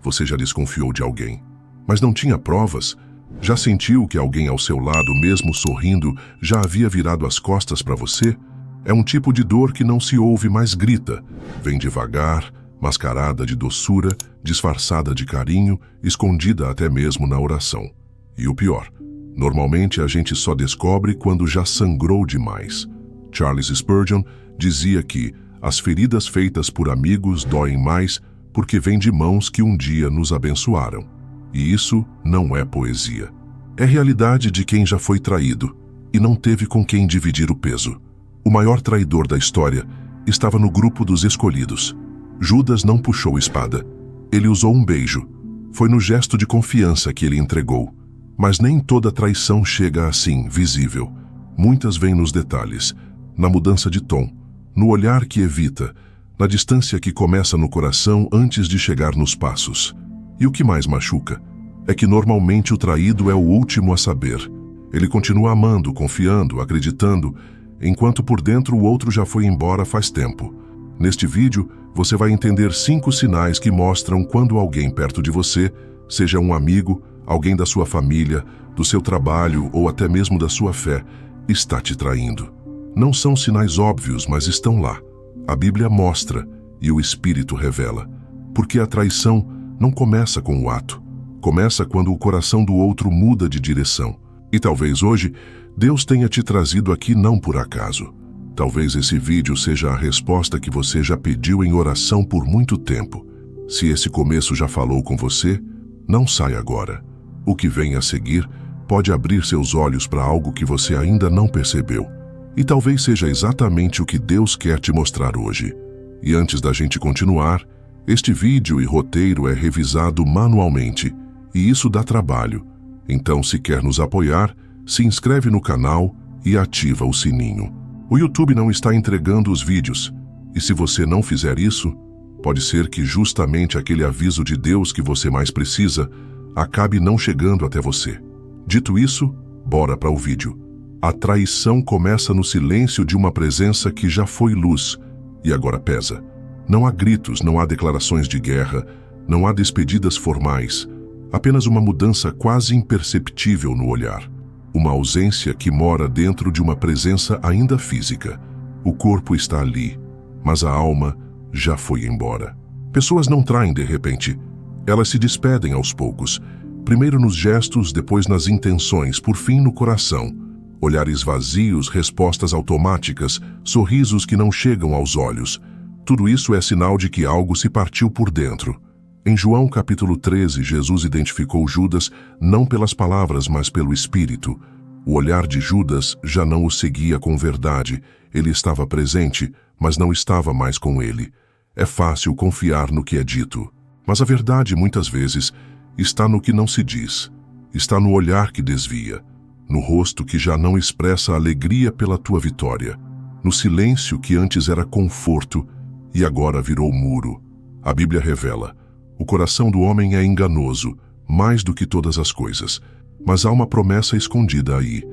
Você já desconfiou de alguém, mas não tinha provas? Já sentiu que alguém ao seu lado, mesmo sorrindo, já havia virado as costas para você? É um tipo de dor que não se ouve, mas grita. Vem devagar, mascarada de doçura, disfarçada de carinho, escondida até mesmo na oração. E o pior, normalmente a gente só descobre quando já sangrou demais. Charles Spurgeon dizia que as feridas feitas por amigos doem mais porque vêm de mãos que um dia nos abençoaram. E isso não é poesia. É realidade de quem já foi traído e não teve com quem dividir o peso. O maior traidor da história estava no grupo dos escolhidos. Judas não puxou espada. Ele usou um beijo. Foi no gesto de confiança que ele entregou. Mas nem toda traição chega assim, visível. Muitas vêm nos detalhes, na mudança de tom, no olhar que evita, na distância que começa no coração antes de chegar nos passos. E o que mais machuca é que normalmente o traído é o último a saber. Ele continua amando, confiando, acreditando, enquanto por dentro o outro já foi embora faz tempo. Neste vídeo, você vai entender 5 sinais que mostram quando alguém perto de você, seja um amigo, alguém da sua família, do seu trabalho ou até mesmo da sua fé, está te traindo. Não são sinais óbvios, mas estão lá. A Bíblia mostra e o Espírito revela. Porque a traição não começa com o ato. Começa quando o coração do outro muda de direção. E talvez hoje, Deus tenha te trazido aqui não por acaso. Talvez esse vídeo seja a resposta que você já pediu em oração por muito tempo. Se esse começo já falou com você, não saia agora. O que vem a seguir pode abrir seus olhos para algo que você ainda não percebeu. E talvez seja exatamente o que Deus quer te mostrar hoje. E antes da gente continuar, este vídeo e roteiro é revisado manualmente, e isso dá trabalho. Então, se quer nos apoiar, se inscreve no canal e ativa o sininho. O YouTube não está entregando os vídeos, e se você não fizer isso, pode ser que justamente aquele aviso de Deus que você mais precisa acabe não chegando até você. Dito isso, bora para o vídeo. A traição começa no silêncio de uma presença que já foi luz e agora pesa. Não há gritos, não há declarações de guerra, não há despedidas formais, apenas uma mudança quase imperceptível no olhar. Uma ausência que mora dentro de uma presença ainda física. O corpo está ali, mas a alma já foi embora. Pessoas não traem de repente. Elas se despedem aos poucos. Primeiro nos gestos, depois nas intenções, por fim no coração. Olhares vazios, respostas automáticas, sorrisos que não chegam aos olhos. Tudo isso é sinal de que algo se partiu por dentro. Em João capítulo 13, Jesus identificou Judas não pelas palavras, mas pelo Espírito. O olhar de Judas já não o seguia com verdade. Ele estava presente, mas não estava mais com ele. É fácil confiar no que é dito. Mas a verdade, muitas vezes, está no que não se diz. Está no olhar que desvia. No rosto que já não expressa alegria pela tua vitória. No silêncio que antes era conforto e agora virou muro. A Bíblia revela: o coração do homem é enganoso, mais do que todas as coisas. Mas há uma promessa escondida aí.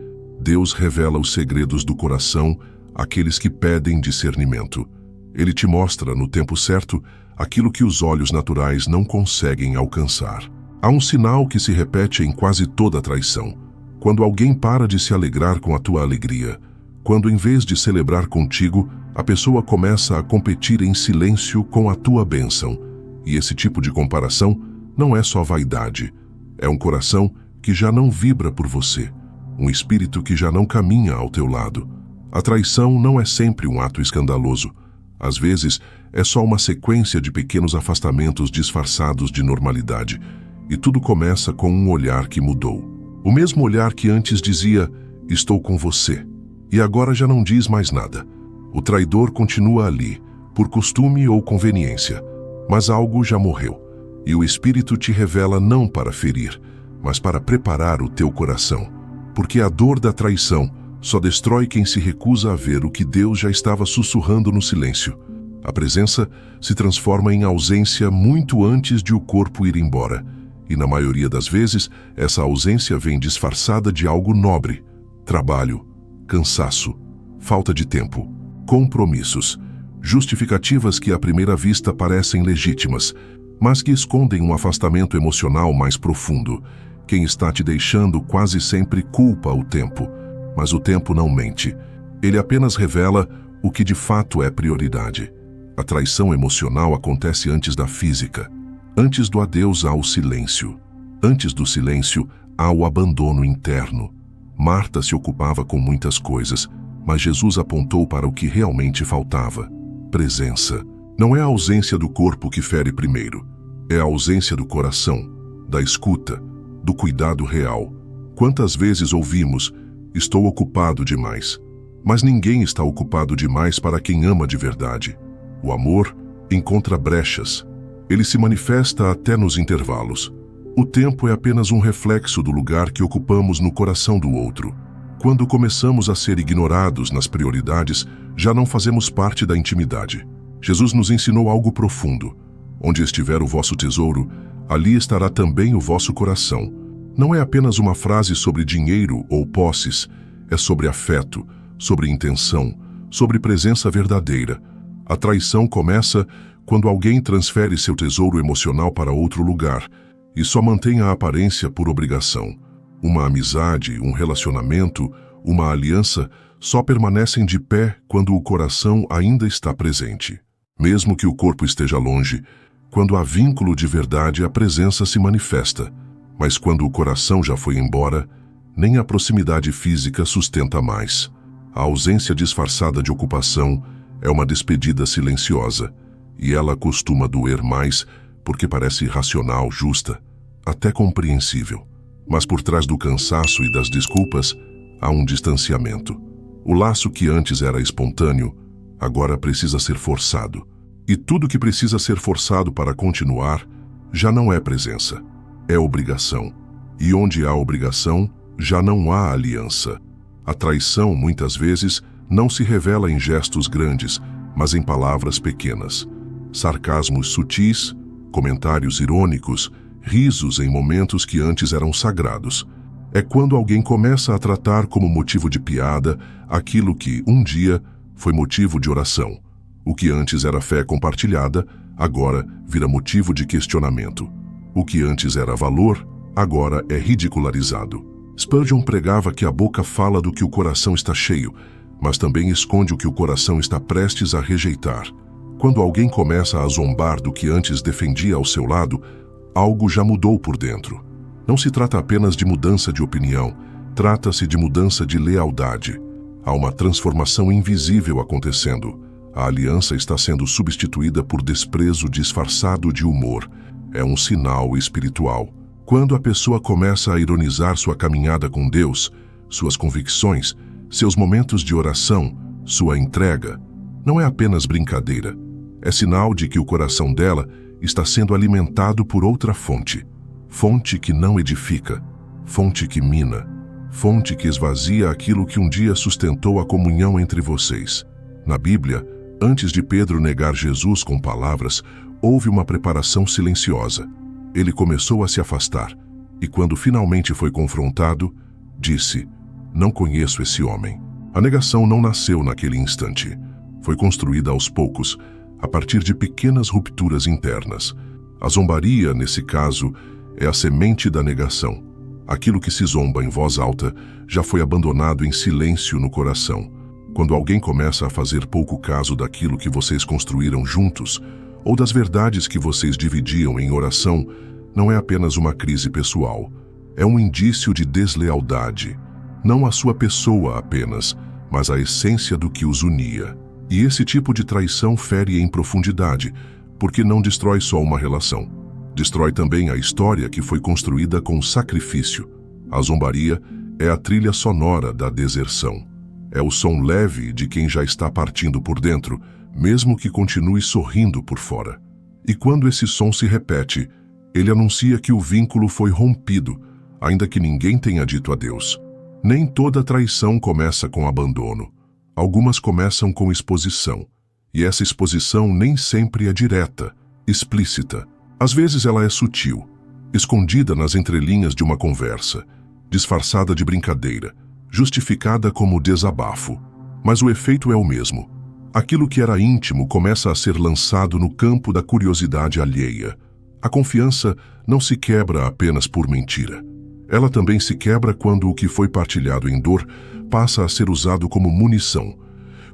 Deus revela os segredos do coração àqueles que pedem discernimento. Ele te mostra, no tempo certo, aquilo que os olhos naturais não conseguem alcançar. Há um sinal que se repete em quase toda traição. Quando alguém para de se alegrar com a tua alegria. Quando, em vez de celebrar contigo, a pessoa começa a competir em silêncio com a tua bênção. E esse tipo de comparação não é só vaidade. É um coração que já não vibra por você. Um espírito que já não caminha ao teu lado. A traição não é sempre um ato escandaloso. Às vezes, é só uma sequência de pequenos afastamentos disfarçados de normalidade. E tudo começa com um olhar que mudou. O mesmo olhar que antes dizia, estou com você, e agora já não diz mais nada. O traidor continua ali, por costume ou conveniência, mas algo já morreu, e o Espírito te revela não para ferir, mas para preparar o teu coração, porque a dor da traição só destrói quem se recusa a ver o que Deus já estava sussurrando no silêncio. A presença se transforma em ausência muito antes de o corpo ir embora. E na maioria das vezes, essa ausência vem disfarçada de algo nobre. Trabalho, cansaço, falta de tempo, compromissos, justificativas que à primeira vista parecem legítimas, mas que escondem um afastamento emocional mais profundo. Quem está te deixando quase sempre culpa o tempo, mas o tempo não mente. Ele apenas revela o que de fato é prioridade. A traição emocional acontece antes da física. Antes do adeus há o silêncio. Antes do silêncio há o abandono interno. Marta se ocupava com muitas coisas, mas Jesus apontou para o que realmente faltava: presença. Não é a ausência do corpo que fere primeiro, é a ausência do coração, da escuta, do cuidado real. Quantas vezes ouvimos: estou ocupado demais. Mas ninguém está ocupado demais para quem ama de verdade. O amor encontra brechas. Ele se manifesta até nos intervalos. O tempo é apenas um reflexo do lugar que ocupamos no coração do outro. Quando começamos a ser ignorados nas prioridades, já não fazemos parte da intimidade. Jesus nos ensinou algo profundo. Onde estiver o vosso tesouro, ali estará também o vosso coração. Não é apenas uma frase sobre dinheiro ou posses, é sobre afeto, sobre intenção, sobre presença verdadeira. A traição começa quando alguém transfere seu tesouro emocional para outro lugar e só mantém a aparência por obrigação. Uma amizade, um relacionamento, uma aliança só permanecem de pé quando o coração ainda está presente. Mesmo que o corpo esteja longe, quando há vínculo de verdade, a presença se manifesta. Mas quando o coração já foi embora, nem a proximidade física sustenta mais. A ausência disfarçada de ocupação é uma despedida silenciosa, e ela costuma doer mais porque parece racional, justa, até compreensível. Mas por trás do cansaço e das desculpas, há um distanciamento. O laço que antes era espontâneo, agora precisa ser forçado. E tudo que precisa ser forçado para continuar, já não é presença, é obrigação. E onde há obrigação, já não há aliança. A traição, muitas vezes, não se revela em gestos grandes, mas em palavras pequenas. Sarcasmos sutis, comentários irônicos, risos em momentos que antes eram sagrados. É quando alguém começa a tratar como motivo de piada aquilo que, um dia, foi motivo de oração. O que antes era fé compartilhada, agora vira motivo de questionamento. O que antes era valor, agora é ridicularizado. Spurgeon pregava que a boca fala do que o coração está cheio, mas também esconde o que o coração está prestes a rejeitar. Quando alguém começa a zombar do que antes defendia ao seu lado, algo já mudou por dentro. Não se trata apenas de mudança de opinião, trata-se de mudança de lealdade. Há uma transformação invisível acontecendo. A aliança está sendo substituída por desprezo disfarçado de humor. É um sinal espiritual. Quando a pessoa começa a ironizar sua caminhada com Deus, suas convicções, seus momentos de oração, sua entrega, não é apenas brincadeira. É sinal de que o coração dela está sendo alimentado por outra fonte. Fonte que não edifica, fonte que mina, fonte que esvazia aquilo que um dia sustentou a comunhão entre vocês. Na Bíblia, antes de Pedro negar Jesus com palavras, houve uma preparação silenciosa. Ele começou a se afastar, e quando finalmente foi confrontado, disse: "Não conheço esse homem." A negação não nasceu naquele instante. Foi construída aos poucos, a partir de pequenas rupturas internas. A zombaria, nesse caso, é a semente da negação. Aquilo que se zomba em voz alta já foi abandonado em silêncio no coração. Quando alguém começa a fazer pouco caso daquilo que vocês construíram juntos, ou das verdades que vocês dividiam em oração, não é apenas uma crise pessoal. É um indício de deslealdade. Não a sua pessoa apenas, mas a essência do que os unia. E esse tipo de traição fere em profundidade, porque não destrói só uma relação. Destrói também a história que foi construída com sacrifício. A zombaria é a trilha sonora da deserção. É o som leve de quem já está partindo por dentro, mesmo que continue sorrindo por fora. E quando esse som se repete, ele anuncia que o vínculo foi rompido, ainda que ninguém tenha dito adeus. Nem toda traição começa com abandono. Algumas começam com exposição. E essa exposição nem sempre é direta, explícita. Às vezes ela é sutil, escondida nas entrelinhas de uma conversa, disfarçada de brincadeira, justificada como desabafo. Mas o efeito é o mesmo. Aquilo que era íntimo começa a ser lançado no campo da curiosidade alheia. A confiança não se quebra apenas por mentira. Ela também se quebra quando o que foi partilhado em dor passa a ser usado como munição,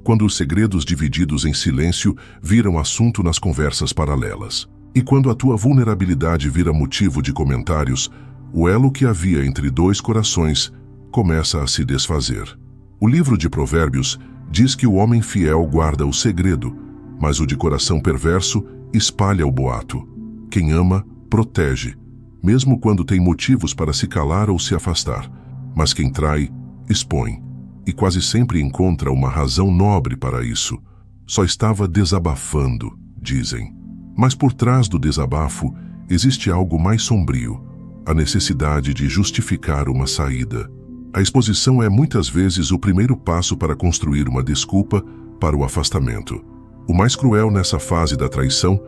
quando os segredos divididos em silêncio viram assunto nas conversas paralelas. E quando a tua vulnerabilidade vira motivo de comentários, o elo que havia entre dois corações começa a se desfazer. O livro de Provérbios diz que o homem fiel guarda o segredo, mas o de coração perverso espalha o boato. Quem ama, protege, mesmo quando tem motivos para se calar ou se afastar. Mas quem trai, expõe, e quase sempre encontra uma razão nobre para isso. Só estava desabafando, dizem. Mas por trás do desabafo existe algo mais sombrio, a necessidade de justificar uma saída. A exposição é muitas vezes o primeiro passo para construir uma desculpa para o afastamento. O mais cruel nessa fase da traição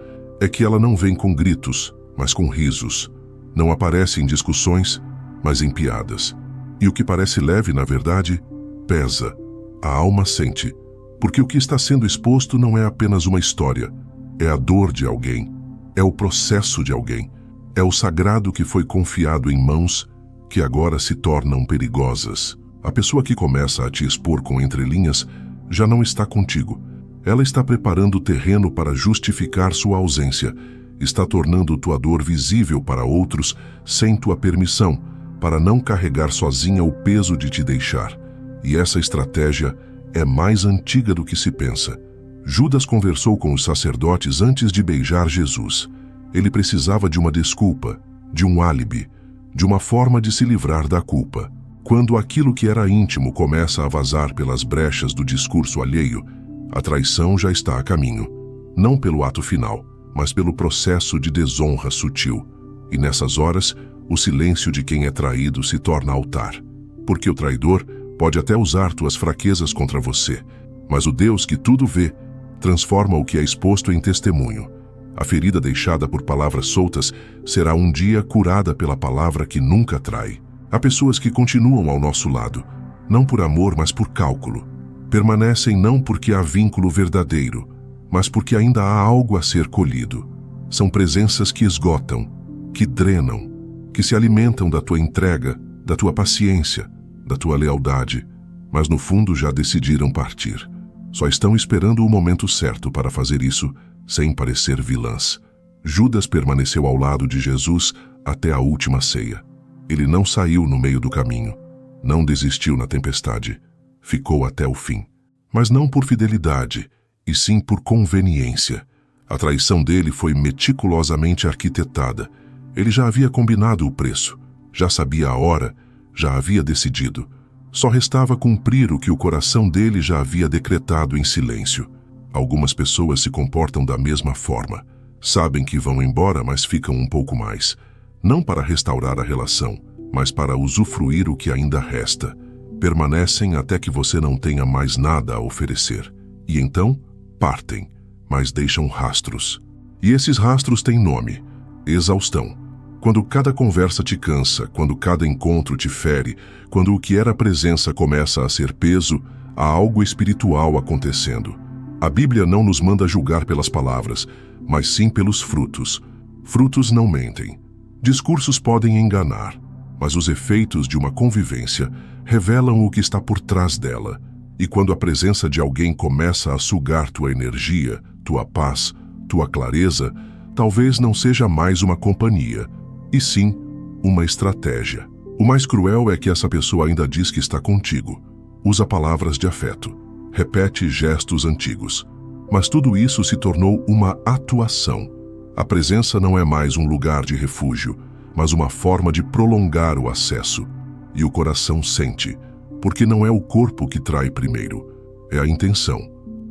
é que ela não vem com gritos, mas com risos. Não aparece em discussões, mas em piadas. E o que parece leve, na verdade, pesa. A alma sente, porque o que está sendo exposto não é apenas uma história, é a dor de alguém, é o processo de alguém, é o sagrado que foi confiado em mãos que agora se tornam perigosas. A pessoa que começa a te expor com entrelinhas já não está contigo. Ela está preparando o terreno para justificar sua ausência, está tornando tua dor visível para outros sem tua permissão, para não carregar sozinha o peso de te deixar. E essa estratégia é mais antiga do que se pensa. Judas conversou com os sacerdotes antes de beijar Jesus. Ele precisava de uma desculpa, de um álibi, de uma forma de se livrar da culpa. Quando aquilo que era íntimo começa a vazar pelas brechas do discurso alheio, a traição já está a caminho, não pelo ato final, mas pelo processo de desonra sutil. E nessas horas, o silêncio de quem é traído se torna altar. Porque o traidor pode até usar tuas fraquezas contra você, mas o Deus que tudo vê transforma o que é exposto em testemunho. A ferida deixada por palavras soltas será um dia curada pela palavra que nunca trai. Há pessoas que continuam ao nosso lado, não por amor, mas por cálculo. Permanecem não porque há vínculo verdadeiro, mas porque ainda há algo a ser colhido. São presenças que esgotam, que drenam, que se alimentam da tua entrega, da tua paciência, da tua lealdade, mas no fundo já decidiram partir. Só estão esperando o momento certo para fazer isso, sem parecer vilãs. Judas permaneceu ao lado de Jesus até a última ceia. Ele não saiu no meio do caminho, não desistiu na tempestade, ficou até o fim. Mas não por fidelidade, e sim por conveniência. A traição dele foi meticulosamente arquitetada. Ele já havia combinado o preço, já sabia a hora, já havia decidido. Só restava cumprir o que o coração dele já havia decretado em silêncio. Algumas pessoas se comportam da mesma forma. Sabem que vão embora, mas ficam um pouco mais. Não para restaurar a relação, mas para usufruir o que ainda resta. Permanecem até que você não tenha mais nada a oferecer. E então, partem, mas deixam rastros. E esses rastros têm nome: exaustão. Quando cada conversa te cansa, quando cada encontro te fere, quando o que era presença começa a ser peso, há algo espiritual acontecendo. A Bíblia não nos manda julgar pelas palavras, mas sim pelos frutos. Frutos não mentem. Discursos podem enganar, mas os efeitos de uma convivência revelam o que está por trás dela. E quando a presença de alguém começa a sugar tua energia, tua paz, tua clareza, talvez não seja mais uma companhia, e sim uma estratégia. O mais cruel é que essa pessoa ainda diz que está contigo. Usa palavras de afeto, repete gestos antigos. Mas tudo isso se tornou uma atuação. A presença não é mais um lugar de refúgio, mas uma forma de prolongar o acesso. E o coração sente, porque não é o corpo que trai primeiro, é a intenção.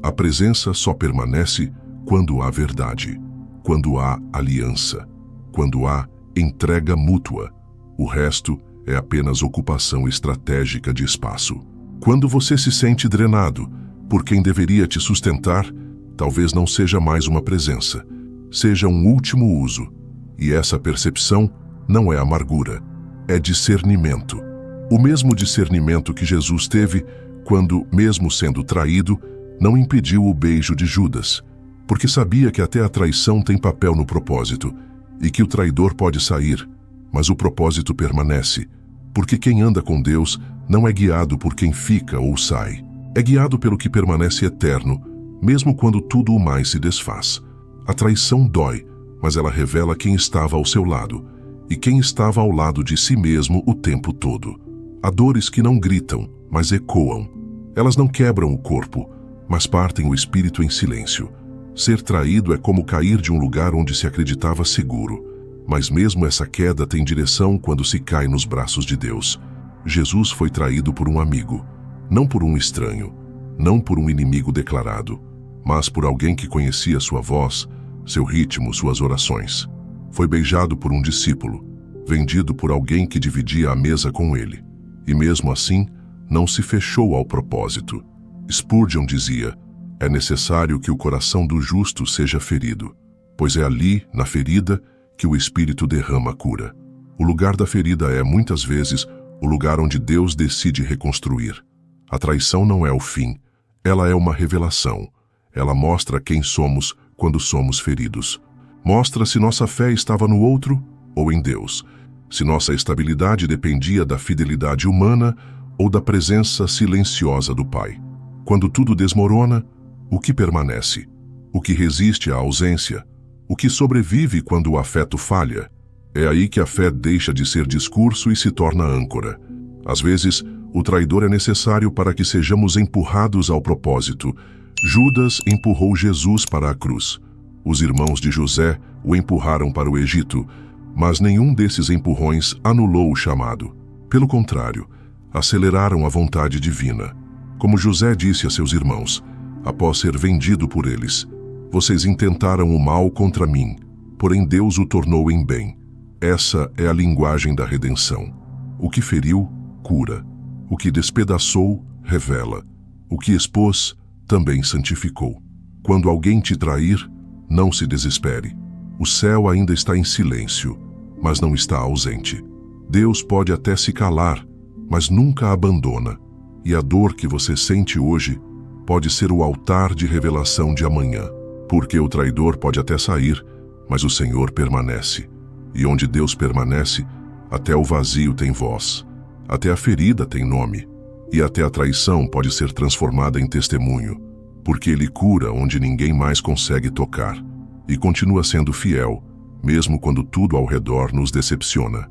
A presença só permanece quando há verdade, quando há aliança, quando há entrega mútua. O resto é apenas ocupação estratégica de espaço. Quando você se sente drenado por quem deveria te sustentar, talvez não seja mais uma presença, seja um último uso. E essa percepção não é amargura, é discernimento. O mesmo discernimento que Jesus teve quando, mesmo sendo traído, não impediu o beijo de Judas, porque sabia que até a traição tem papel no propósito, e que o traidor pode sair, mas o propósito permanece, porque quem anda com Deus não é guiado por quem fica ou sai. É guiado pelo que permanece eterno, mesmo quando tudo o mais se desfaz. A traição dói, mas ela revela quem estava ao seu lado, e quem estava ao lado de si mesmo o tempo todo. Há dores que não gritam, mas ecoam. Elas não quebram o corpo, mas partem o espírito em silêncio. Ser traído é como cair de um lugar onde se acreditava seguro. Mas mesmo essa queda tem direção quando se cai nos braços de Deus. Jesus foi traído por um amigo, não por um estranho, não por um inimigo declarado, mas por alguém que conhecia sua voz, seu ritmo, suas orações. Foi beijado por um discípulo, vendido por alguém que dividia a mesa com ele. E mesmo assim, não se fechou ao propósito. Spurgeon dizia: é necessário que o coração do justo seja ferido, pois é ali, na ferida, que o Espírito derrama a cura. O lugar da ferida é, muitas vezes, o lugar onde Deus decide reconstruir. A traição não é o fim, ela é uma revelação. Ela mostra quem somos quando somos feridos. Mostra se nossa fé estava no outro ou em Deus, se nossa estabilidade dependia da fidelidade humana ou da presença silenciosa do Pai. Quando tudo desmorona, o que permanece? O que resiste à ausência? O que sobrevive quando o afeto falha? É aí que a fé deixa de ser discurso e se torna âncora. Às vezes, o traidor é necessário para que sejamos empurrados ao propósito. Judas empurrou Jesus para a cruz. Os irmãos de José o empurraram para o Egito, mas nenhum desses empurrões anulou o chamado. Pelo contrário, aceleraram a vontade divina. Como José disse a seus irmãos, após ser vendido por eles: vocês intentaram o mal contra mim, porém Deus o tornou em bem. Essa é a linguagem da redenção. O que feriu, cura. O que despedaçou, revela. O que expôs, também santificou. Quando alguém te trair, não se desespere. O céu ainda está em silêncio, mas não está ausente. Deus pode até se calar, mas nunca abandona. E a dor que você sente hoje pode ser o altar de revelação de amanhã. Porque o traidor pode até sair, mas o Senhor permanece. E onde Deus permanece, até o vazio tem voz, até a ferida tem nome, e até a traição pode ser transformada em testemunho, porque Ele cura onde ninguém mais consegue tocar, e continua sendo fiel, mesmo quando tudo ao redor nos decepciona.